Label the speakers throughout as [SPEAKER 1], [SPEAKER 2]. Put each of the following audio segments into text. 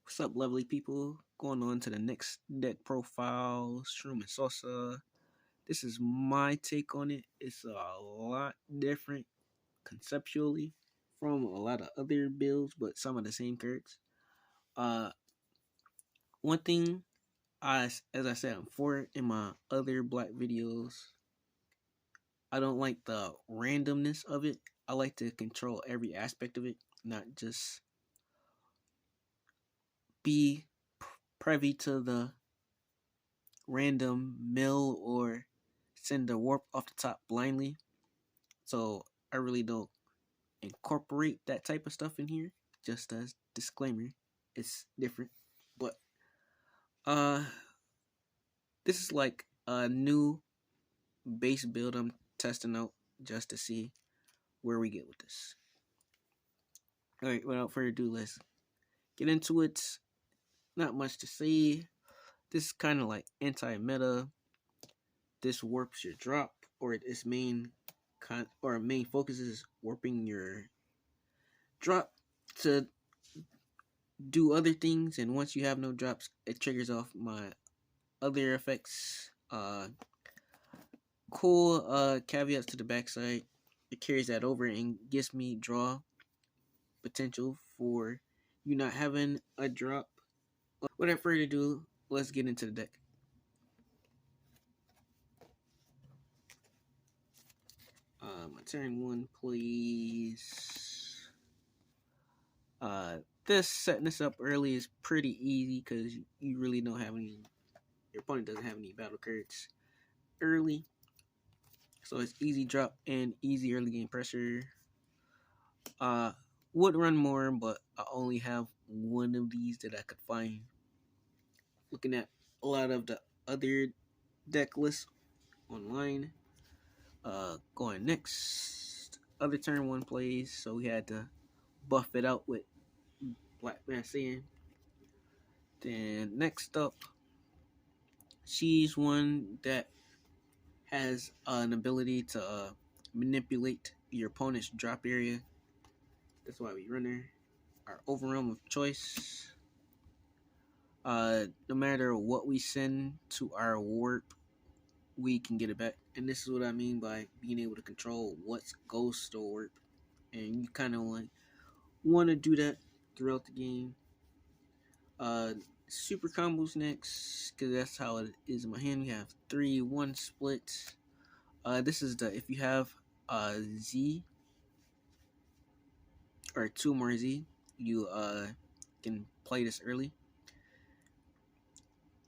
[SPEAKER 1] What's up, lovely people? Going on to the next deck profile, Shroom and Salsa. This is my take on it. It's a lot different conceptually from a lot of other builds, but some of the same cards. Uh, One thing, as I said before in my other black videos, I don't like the randomness of it. I like to control every aspect of it, not just be privy to the random mill or send a warp off the top blindly. So I really don't incorporate that type of stuff in here. Just as disclaimer, it's different. But uh this is like a new base build I'm testing out just to see where we get with this. Alright, without further ado, let's get into it. Not much to say. This is kind of like anti-meta. This warps your drop, or its main main focus is warping your drop to do other things, and once you have no drops, it triggers off my other effects. Cool caveats to the backside. It carries that over and gives me draw potential for you not having a drop. Without further ado, let's get into the deck. My turn one, please. This setting this up early is pretty easy because you really don't have any. Your opponent doesn't have any battle cards early, so it's easy drop and easy early game pressure. Would run more, but I only have one of these that I could find. Looking at a lot of the other deck lists online. Going next, other turn one plays, so we had to buff it out with Black Man Saiyan. Then next up, she's one that has an ability to manipulate your opponent's drop area. That's why we run her. Our overwhelm of choice. No matter what we send to our warp, we can get it back. And this is what I mean by being able to control what goes to warp. And you kind of want to do that throughout the game. Super combos next, because that's how it is in my hand. We have 3-1 split. This is the if you have Z or 2 more Z, you can play this early.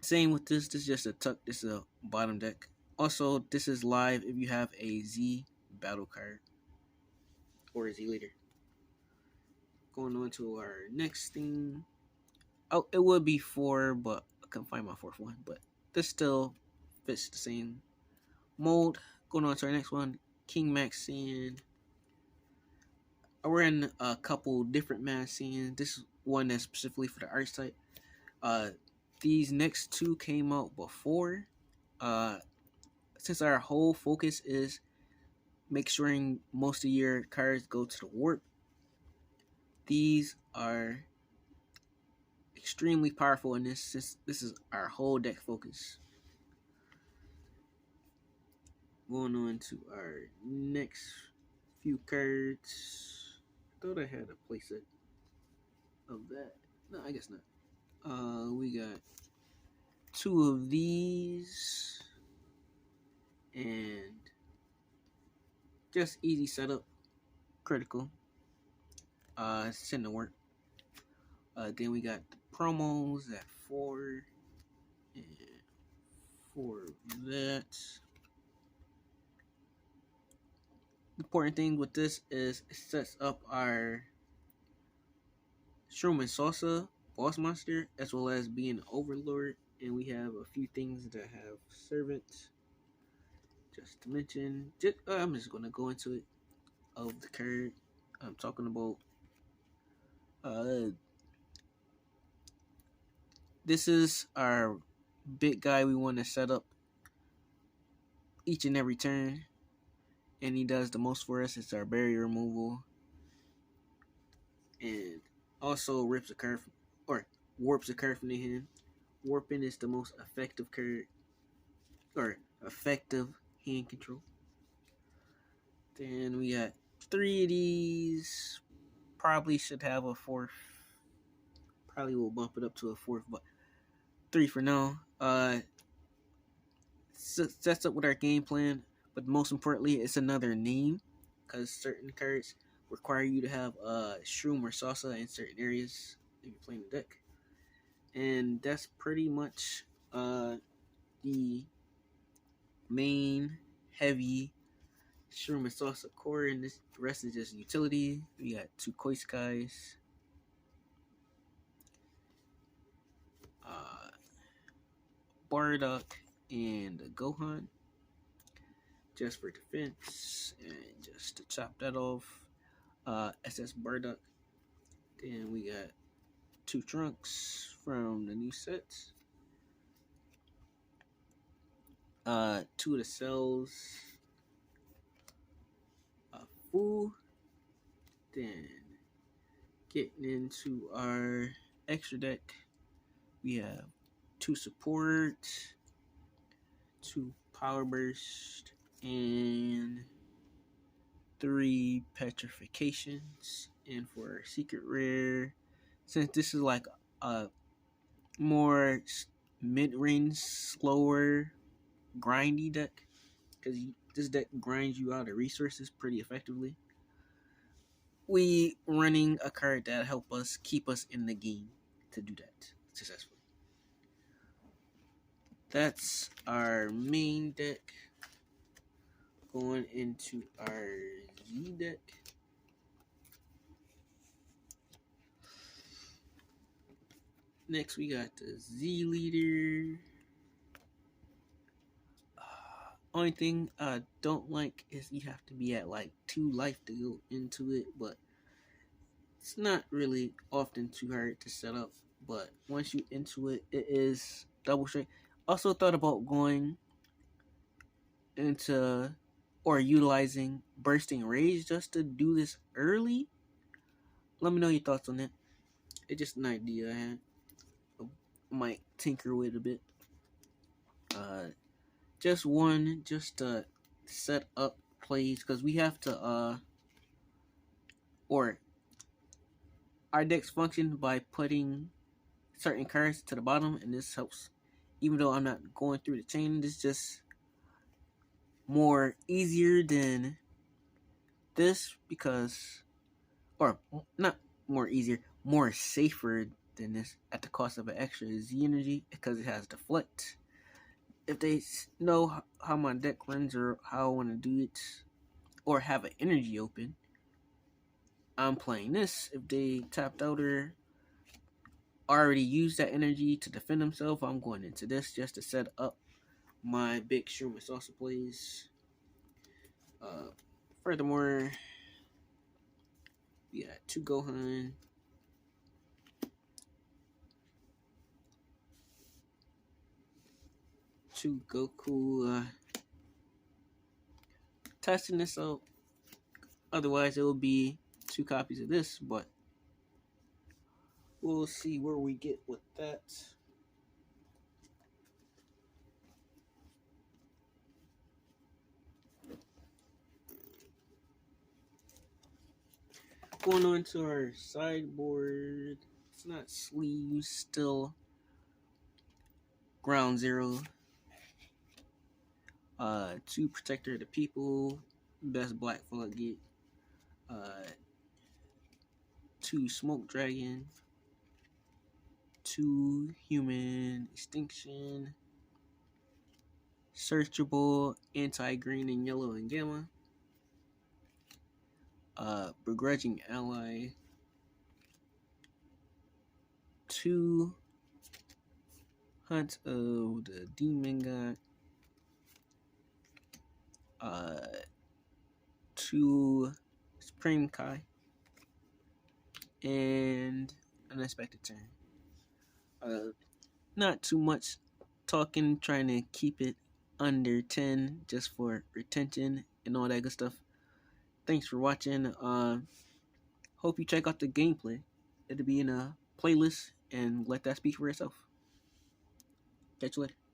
[SPEAKER 1] Same with this. This is just a tuck. This is a bottom deck. Also, this is live if you have a Z battle card or a Z leader. Going on to our next thing. Oh, it would be 4, but I couldn't find my 4th one. But this still fits the same mold. Going on to our next one. King Max Saiyan. We're in a couple different Max Saiyan. This one is specifically for the archetype. These next two came out before. Since our whole focus is make sure most of your cards go to the warp, these are extremely powerful in this, since this is our whole deck focus. Going on to our next few cards. I thought I had a playset of that. No, I guess not. We got 2 of these, and just easy setup, critical. Send to work. Then we got the promos at 4 and 4 of that. The important thing with this is it sets up our Shroom and Salsa boss monster, as well as being Overlord, and we have a few things that have servant. Just to mention, I'm just gonna go into it of the card I'm talking about. This is our big guy we want to set up each and every turn, and he does the most for us. It's our barrier removal, and also rips a card from, or warps a card from their hand. Warping is the most effective card or effective hand control. Then we got 3 of these. Probably should have a 4th. Probably will bump it up to a 4th, but 3 for now. Sets up with our game plan, but most importantly, it's another name because certain cards require you to have Shroom or Salsa in certain areas if you're playing the deck. And that's pretty much the main heavy Shroom and Salsa core, and the rest is just utility. We got 2 Koi Skies, Bardock, and Gohan, just for defense. And just to chop that off, SS Bardock. Then we got 2 Trunks from the new sets. 2 of the cells. Fu. Then getting into our extra deck, we have 2 support, 2 power burst, and 3 petrifications. And for our secret rare, since this is like a more mid-range, slower, grindy deck, because this deck grinds you out of resources pretty effectively, we running a card that help us keep us in the game to do that successfully. That's our main deck. Going into our Z deck. Next, we got the Z leader. Only thing I don't like is you have to be at like 2 life to go into it, but it's not really often too hard to set up. But once you into it, it is double strength. Also thought about going into or utilizing bursting rage just to do this early. Let me know your thoughts on that. It's just an idea I had. I might tinker with a bit. Just to set up plays, because we have to or our decks function by putting certain cards to the bottom, and this helps. Even though I'm not going through the chain, this just more easier than this, because, or not more easier, more safer than this at the cost of an extra Z energy, because it has deflect. If they know how my deck runs or how I want to do it, or have an energy open, I'm playing this. If they tapped out or already used that energy to defend themselves, I'm going into this just to set up my big Shroom and Salsa plays. Furthermore, we got 2 Gohan, 2 Goku. Testing this out. Otherwise, it will be 2 copies of this, but we'll see where we get with that. Going on to our sideboard. It's not sleeves, still ground 0. 2 Protector of the People, best black floodgate. 2 Smoke Dragon. 2 Human Extinction. Searchable, anti-green and yellow and gamma. Begrudging Ally. 2 Hunt of the Demon God. 2 Supreme Kai. And Unexpected Turn. Not too much talking, trying to keep it under 10 just for retention and all that good stuff. Thanks for watching. Hope you check out the gameplay. It'll be in a playlist and let that speak for itself. Catch you later.